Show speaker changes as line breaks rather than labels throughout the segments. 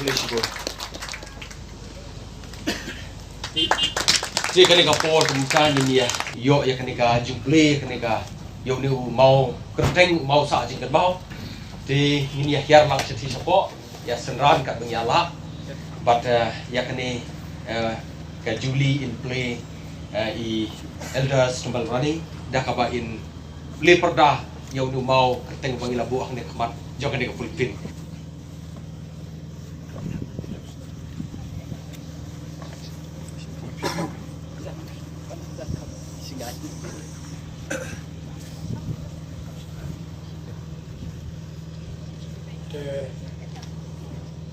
English go. Jadi kan Paul kemudian ini ya, yo ya kan jumple kan yo ni mau kerteng mau sa jingkat mau. Di ini ya hiar lang seti sapo ya senran kat bengyala. But ya kan ka Julie in play i elders kembal running dah kaba in play perda yo ni mau kerteng bangila buah ni kemat jangan ni Philippine.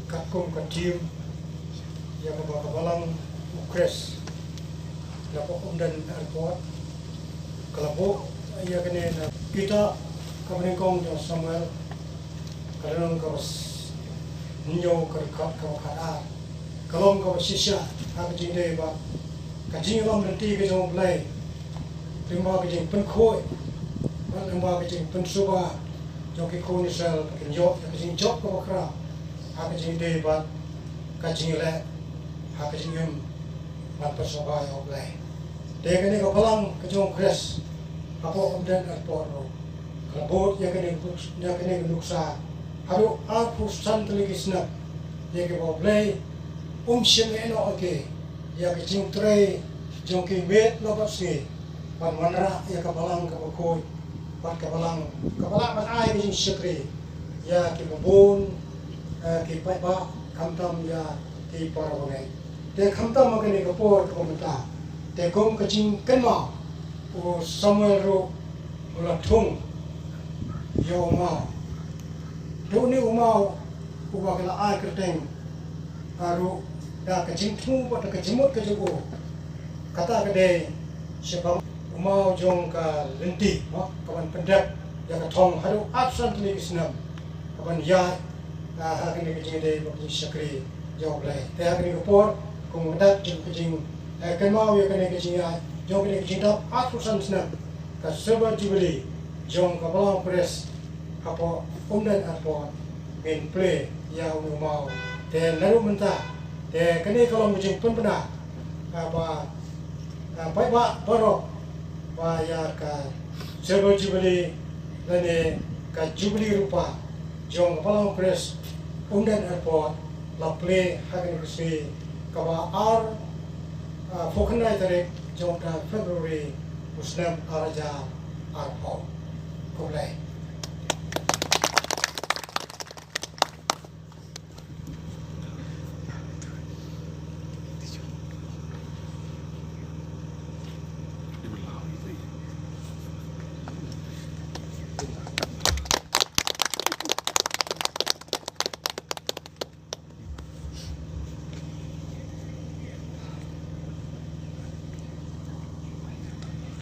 Kakum kecil yang balang ukres lapok dan airport kelabuk ia kena kita kemenengkong dan Samuel kadang kau ninyo kerkat kau kada kalau kau sisa apa jadi ba kajing lam nanti ke jom play terima kajing penkoi terima kajing pensuba joki konisel kenyo kajing jok kau kera apa jadi ba kajing le kajing em ban persoba yo play dia kena kau pelang ke jom kres apa kemudian airport kelabut yang kena nuksa haru aku santri kisna dia ke play siang eno oke ya kecing tray jongki met lobasi pan manra ya kabalang kabakoi pan kabalang man ai kecing sekri ya ki bubun ki paiba kamtam ya ki parawangai te kamtam magani kapor komenta te kom kecing kenma o Samuel ro ulatung yo ma do ni umau ubakala ai kerteng aru dah kecing tu pada kecimut kejugo kata kedai sebab umau jong ka lenti kawan pendap yang katong haru absent ni isnam kawan ya hakini kecing dei bagi sakri jawab lai teh hakini kapor kemudian kecing kenmau ya kene kecing ya jong kene kecing dap absent isnam ka sebab jubli jong ka balang press apa dan apa main play ya umau teh naru mentah teh kini kalau musim pun pernah apa baik baru ya ka serba jubli lene ka jubli rupa jong palang press undan airport la play hagen kusi kawa fokanai tarik jong ta February muslim araja arpo kulai.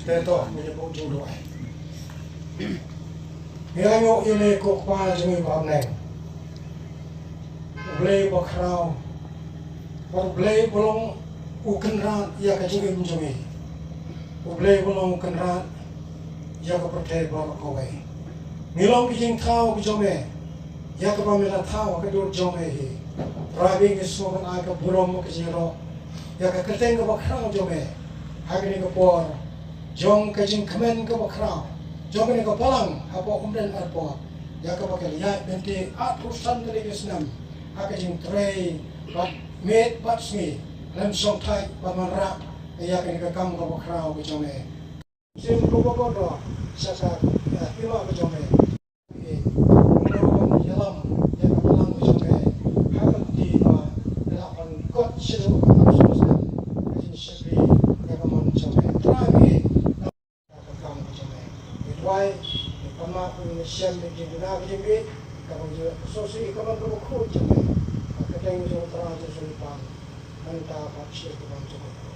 Teto menyebut jodoh. Yang ini kok pas jemi bamneng. Blay bakrau. Blay bolong ukenran ya kajing jemi. Blay bolong ukenran ya ka pertai bawa kawai. Milong kijing tau kijome. Ya ka pamela tau ka dur jome hi. Rabi ngismo kan aga burom kijiro. Ya ka kerteng ka bakrau jome. Hagini ka por jong kajing kemen ke bakrau jong ni ke palang apa umdan airport ya ke pakai lihat nanti atusan dari Islam kajing tray bat met bat smi lam song thai pamanra ya ke kam ke bakrau ke jong ni sim ko ko do sasa ima ke jong ni yalam ya ke palang ke jong ni hakan di dalam kot silu absolut kajing syekri ya ke mon jong ni try why kama siam de gina gini kama je sosi kama ko ko je ka teng jo tra je so pa manta pa chi ko ban jo